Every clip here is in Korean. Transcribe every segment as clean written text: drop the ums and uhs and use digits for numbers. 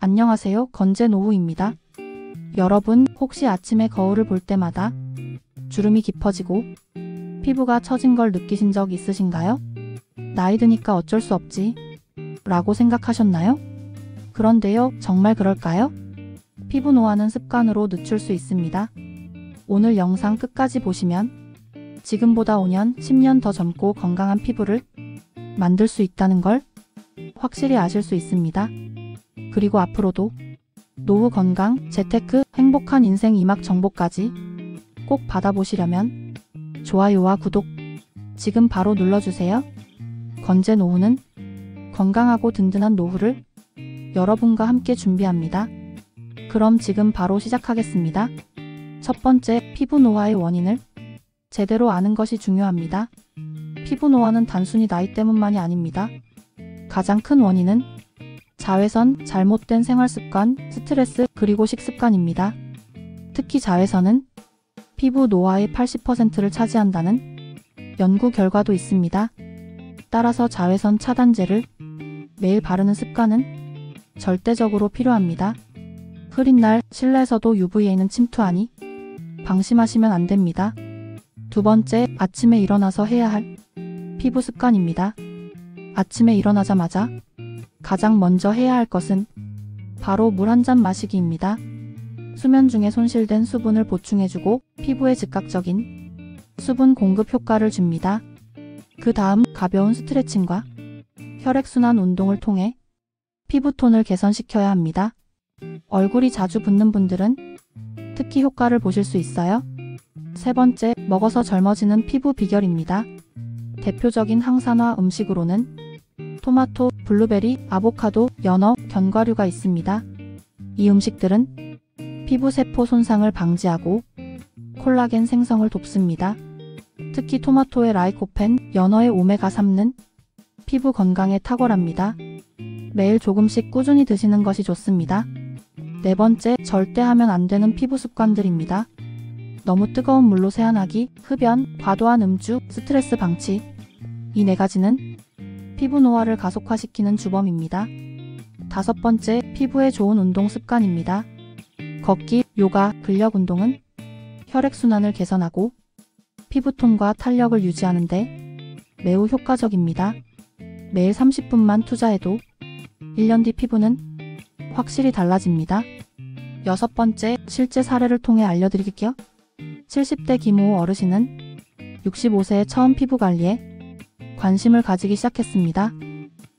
안녕하세요. 건재노후입니다. 여러분, 혹시 아침에 거울을 볼 때마다 주름이 깊어지고 피부가 처진 걸 느끼신 적 있으신가요? 나이 드니까 어쩔 수 없지 라고 생각하셨나요? 그런데요, 정말 그럴까요? 피부 노화는 습관으로 늦출 수 있습니다. 오늘 영상 끝까지 보시면 지금보다 5년, 10년 더 젊고 건강한 피부를 만들 수 있다는 걸 확실히 아실 수 있습니다. 그리고 앞으로도 노후 건강, 재테크, 행복한 인생 이막 정보까지 꼭 받아보시려면 좋아요와 구독 지금 바로 눌러주세요. 건재노후는 건강하고 든든한 노후를 여러분과 함께 준비합니다. 그럼 지금 바로 시작하겠습니다. 첫 번째, 피부 노화의 원인을 제대로 아는 것이 중요합니다. 피부 노화는 단순히 나이 때문만이 아닙니다. 가장 큰 원인은 자외선, 잘못된 생활습관, 스트레스, 그리고 식습관입니다. 특히 자외선은 피부 노화의 80%를 차지한다는 연구 결과도 있습니다. 따라서 자외선 차단제를 매일 바르는 습관은 절대적으로 필요합니다. 흐린 날 실내에서도 UVA는 침투하니 방심하시면 안 됩니다. 두 번째, 아침에 일어나서 해야 할 피부 습관입니다. 아침에 일어나자마자 가장 먼저 해야 할 것은 바로 물 한 잔 마시기입니다. 수면 중에 손실된 수분을 보충해주고 피부에 즉각적인 수분 공급 효과를 줍니다. 그 다음 가벼운 스트레칭과 혈액순환 운동을 통해 피부톤을 개선시켜야 합니다. 얼굴이 자주 붓는 분들은 특히 효과를 보실 수 있어요. 세 번째, 먹어서 젊어지는 피부 비결입니다. 대표적인 항산화 음식으로는 토마토, 블루베리, 아보카도, 연어, 견과류가 있습니다. 이 음식들은 피부 세포 손상을 방지하고 콜라겐 생성을 돕습니다. 특히 토마토의 라이코펜, 연어의 오메가3는 피부 건강에 탁월합니다. 매일 조금씩 꾸준히 드시는 것이 좋습니다. 네 번째, 절대 하면 안 되는 피부 습관들입니다. 너무 뜨거운 물로 세안하기, 흡연, 과도한 음주, 스트레스 방치. 이 네 가지는 피부 노화를 가속화시키는 주범입니다. 다섯 번째, 피부에 좋은 운동 습관입니다. 걷기, 요가, 근력 운동은 혈액순환을 개선하고 피부톤과 탄력을 유지하는데 매우 효과적입니다. 매일 30분만 투자해도 1년 뒤 피부는 확실히 달라집니다. 여섯 번째, 실제 사례를 통해 알려드릴게요. 70대 김호 어르신은 65세에 처음 피부 관리에 관심을 가지기 시작했습니다.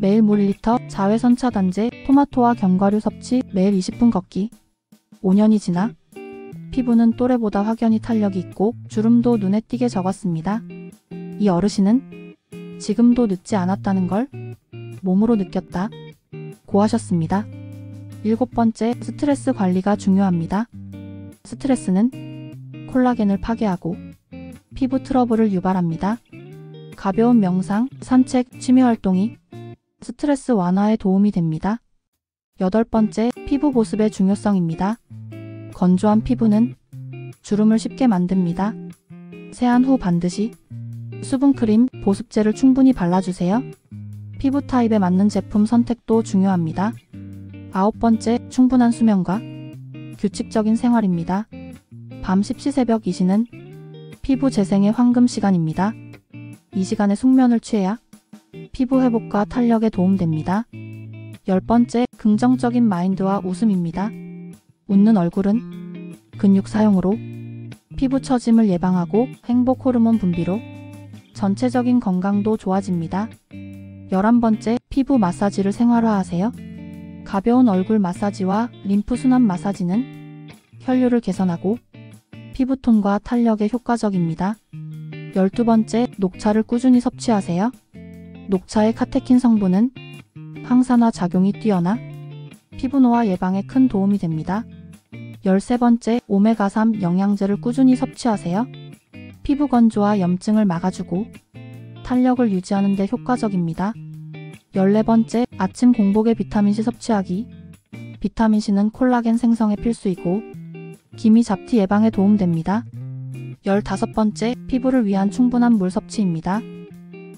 매일 물 1리터, 자외선 차단제, 토마토와 견과류 섭취, 매일 20분 걷기. 5년이 지나 피부는 또래보다 확연히 탄력이 있고 주름도 눈에 띄게 적었습니다. 이 어르신은 지금도 늦지 않았다는 걸 몸으로 느꼈다 고 하셨습니다. 일곱 번째, 스트레스 관리가 중요합니다. 스트레스는 콜라겐을 파괴하고 피부 트러블을 유발합니다. 가벼운 명상, 산책, 취미활동이 스트레스 완화에 도움이 됩니다. 여덟 번째, 피부 보습의 중요성입니다. 건조한 피부는 주름을 쉽게 만듭니다. 세안 후 반드시 수분크림, 보습제를 충분히 발라주세요. 피부 타입에 맞는 제품 선택도 중요합니다. 아홉 번째, 충분한 수면과 규칙적인 생활입니다. 밤 10시 새벽 2시는 피부 재생의 황금 시간입니다. 이 시간에 숙면을 취해야 피부 회복과 탄력에 도움됩니다. 열 번째, 긍정적인 마인드와 웃음입니다. 웃는 얼굴은 근육 사용으로 피부 처짐을 예방하고 행복 호르몬 분비로 전체적인 건강도 좋아집니다. 11번째, 피부 마사지를 생활화하세요. 가벼운 얼굴 마사지와 림프 순환 마사지는 혈류를 개선하고 피부톤과 탄력에 효과적입니다. 12번째, 녹차를 꾸준히 섭취하세요. 녹차의 카테킨 성분은 항산화 작용이 뛰어나 피부 노화 예방에 큰 도움이 됩니다. 13번째, 오메가3 영양제를 꾸준히 섭취하세요. 피부 건조와 염증을 막아주고 탄력을 유지하는 데 효과적입니다. 14번째, 아침 공복에 비타민C 섭취하기. 비타민C는 콜라겐 생성에 필수이고 기미 잡티 예방에 도움됩니다. 15번째, 피부를 위한 충분한 물 섭취입니다.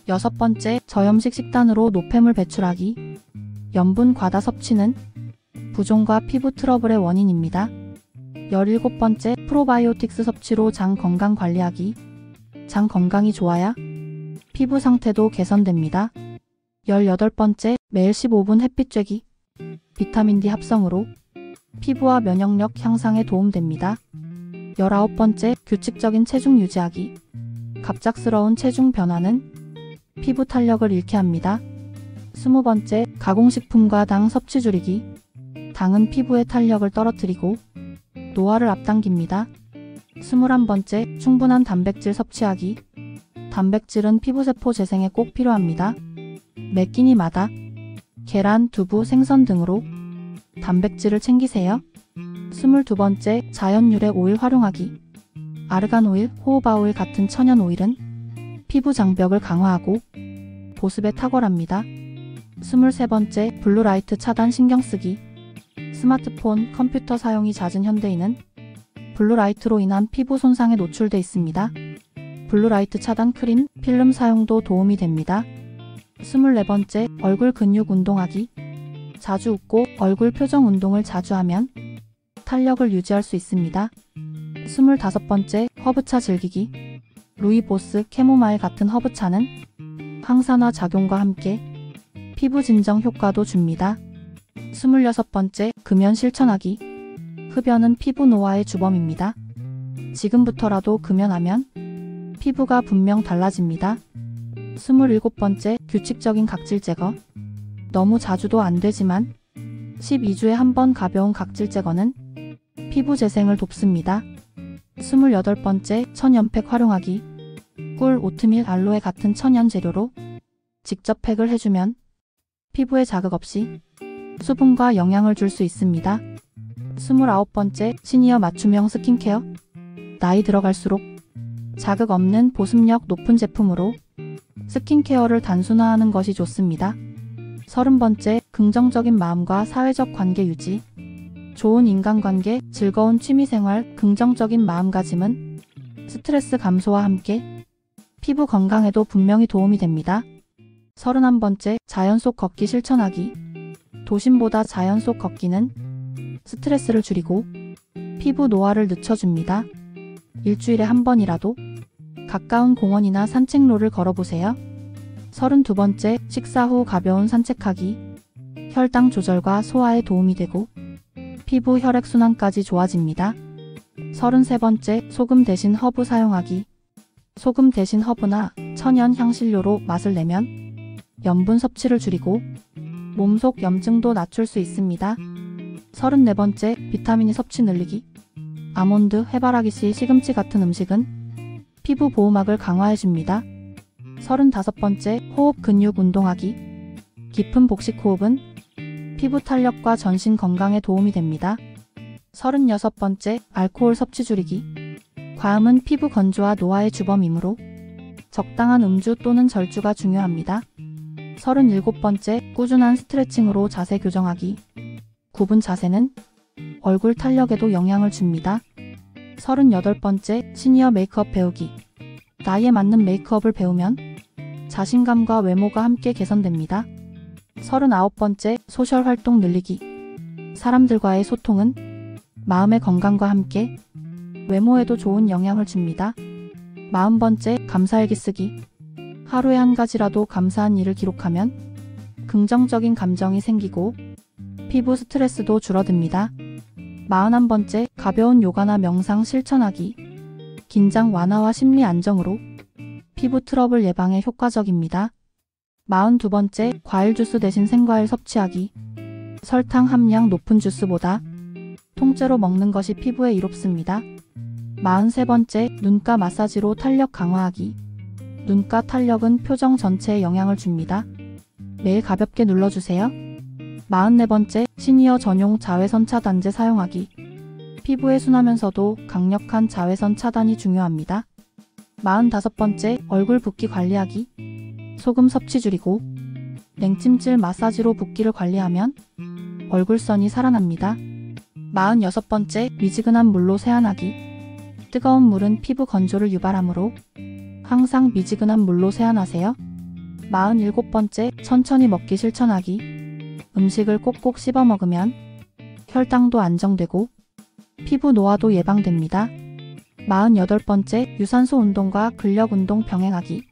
6번째, 저염식 식단으로 노폐물 배출하기. 염분 과다 섭취는 부종과 피부 트러블의 원인입니다. 17번째, 프로바이오틱스 섭취로 장 건강 관리하기. 장 건강이 좋아야 피부 상태도 개선됩니다. 18번째, 매일 15분 햇빛 쬐기. 비타민 D 합성으로 피부와 면역력 향상에 도움됩니다. 19번째, 규칙적인 체중 유지하기. 갑작스러운 체중 변화는 피부 탄력을 잃게 합니다. 20번째, 가공식품과 당 섭취 줄이기. 당은 피부의 탄력을 떨어뜨리고 노화를 앞당깁니다. 21번째, 충분한 단백질 섭취하기. 단백질은 피부세포 재생에 꼭 필요합니다. 매 끼니마다 계란, 두부, 생선 등으로 단백질을 챙기세요. 22번째, 자연 유래 오일 활용하기. 아르간 오일, 호호바 오일 같은 천연 오일은 피부 장벽을 강화하고 보습에 탁월합니다. 23번째, 블루라이트 차단 신경쓰기. 스마트폰, 컴퓨터 사용이 잦은 현대인은 블루라이트로 인한 피부 손상에 노출돼 있습니다. 블루라이트 차단 크림, 필름 사용도 도움이 됩니다. 24번째, 얼굴 근육 운동하기. 자주 웃고 얼굴 표정 운동을 자주 하면 탄력을 유지할 수 있습니다. 25번째, 허브차 즐기기. 루이보스, 캐모마일 같은 허브차는 항산화 작용과 함께 피부 진정 효과도 줍니다. 26번째, 금연 실천하기. 흡연은 피부 노화의 주범입니다. 지금부터라도 금연하면 피부가 분명 달라집니다. 27번째, 규칙적인 각질 제거. 너무 자주도 안 되지만 12주에 한 번 가벼운 각질 제거는 피부 재생을 돕습니다. 28번째, 천연팩 활용하기. 꿀, 오트밀, 알로에 같은 천연 재료로 직접 팩을 해주면 피부에 자극 없이 수분과 영양을 줄 수 있습니다. 29번째, 시니어 맞춤형 스킨케어. 나이 들어갈수록 자극 없는 보습력 높은 제품으로 스킨케어를 단순화하는 것이 좋습니다. 30번째, 긍정적인 마음과 사회적 관계 유지. 좋은 인간관계, 즐거운 취미생활, 긍정적인 마음가짐은 스트레스 감소와 함께 피부 건강에도 분명히 도움이 됩니다. 31번째, 자연 속 걷기 실천하기. 도심보다 자연 속 걷기는 스트레스를 줄이고 피부 노화를 늦춰줍니다. 일주일에 한 번이라도 가까운 공원이나 산책로를 걸어보세요. 32번째, 식사 후 가벼운 산책하기. 혈당 조절과 소화에 도움이 되고 피부 혈액순환까지 좋아집니다. 33번째, 소금 대신 허브 사용하기. 소금 대신 허브나 천연 향신료로 맛을 내면 염분 섭취를 줄이고 몸속 염증도 낮출 수 있습니다. 34번째, 비타민 E 섭취 늘리기. 아몬드, 해바라기씨, 시금치 같은 음식은 피부 보호막을 강화해줍니다. 35번째, 호흡 근육 운동하기. 깊은 복식 호흡은 피부 탄력과 전신 건강에 도움이 됩니다. 36번째, 알코올 섭취 줄이기. 과음은 피부 건조와 노화의 주범이므로 적당한 음주 또는 절주가 중요합니다. 37번째, 꾸준한 스트레칭으로 자세 교정하기. 굽은 자세는 얼굴 탄력에도 영향을 줍니다. 38번째, 시니어 메이크업 배우기. 나이에 맞는 메이크업을 배우면 자신감과 외모가 함께 개선됩니다. 39번째, 소셜 활동 늘리기. 사람들과의 소통은 마음의 건강과 함께 외모에도 좋은 영향을 줍니다. 40번째, 감사일기 쓰기. 하루에 한 가지라도 감사한 일을 기록하면 긍정적인 감정이 생기고 피부 스트레스도 줄어듭니다. 41번째, 가벼운 요가나 명상 실천하기. 긴장 완화와 심리 안정으로 피부 트러블 예방에 효과적입니다. 42번째, 과일 주스 대신 생과일 섭취하기. 설탕 함량 높은 주스보다 통째로 먹는 것이 피부에 이롭습니다. 43번째, 눈가 마사지로 탄력 강화하기. 눈가 탄력은 표정 전체에 영향을 줍니다. 매일 가볍게 눌러주세요. 44번째, 시니어 전용 자외선 차단제 사용하기. 피부에 순하면서도 강력한 자외선 차단이 중요합니다. 45번째, 얼굴 붓기 관리하기. 소금 섭취 줄이고 냉찜질 마사지로 붓기를 관리하면 얼굴선이 살아납니다. 46번째, 미지근한 물로 세안하기. 뜨거운 물은 피부 건조를 유발하므로 항상 미지근한 물로 세안하세요. 47번째, 천천히 먹기 실천하기. 음식을 꼭꼭 씹어 먹으면 혈당도 안정되고 피부 노화도 예방됩니다. 48번째, 유산소 운동과 근력 운동 병행하기.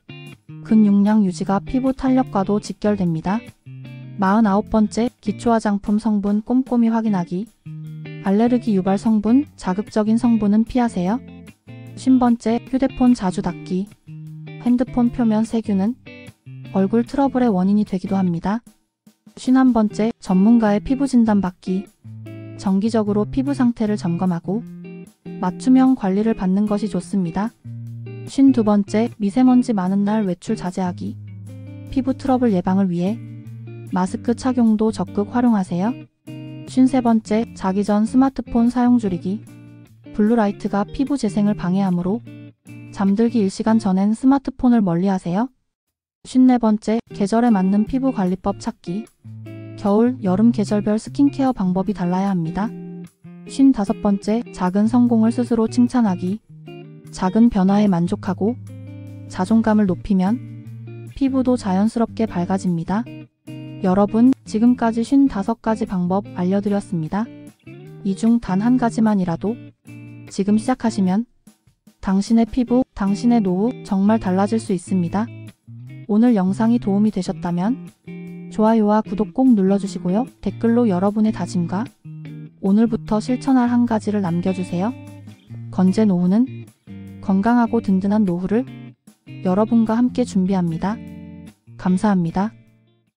근육량 유지가 피부 탄력과도 직결됩니다. 49번째, 기초 화장품 성분 꼼꼼히 확인하기. 알레르기 유발 성분, 자극적인 성분은 피하세요. 50번째, 휴대폰 자주 닦기. 핸드폰 표면 세균은 얼굴 트러블의 원인이 되기도 합니다. 51번째, 전문가의 피부 진단 받기. 정기적으로 피부 상태를 점검하고 맞춤형 관리를 받는 것이 좋습니다. 52번째, 미세먼지 많은 날 외출 자제하기. 피부 트러블 예방을 위해 마스크 착용도 적극 활용하세요. 53번째, 자기 전 스마트폰 사용 줄이기. 블루라이트가 피부 재생을 방해하므로 잠들기 1시간 전엔 스마트폰을 멀리하세요. 54번째, 계절에 맞는 피부 관리법 찾기. 겨울, 여름 계절별 스킨케어 방법이 달라야 합니다. 55번째, 작은 성공을 스스로 칭찬하기. 작은 변화에 만족하고 자존감을 높이면 피부도 자연스럽게 밝아집니다. 여러분, 지금까지 55가지 방법 알려드렸습니다. 이 중 단 한 가지만이라도 지금 시작하시면 당신의 피부, 당신의 노후 정말 달라질 수 있습니다. 오늘 영상이 도움이 되셨다면 좋아요와 구독 꼭 눌러주시고요. 댓글로 여러분의 다짐과 오늘부터 실천할 한 가지를 남겨주세요. 건재 노후는 건강하고 든든한 노후를 여러분과 함께 준비합니다. 감사합니다.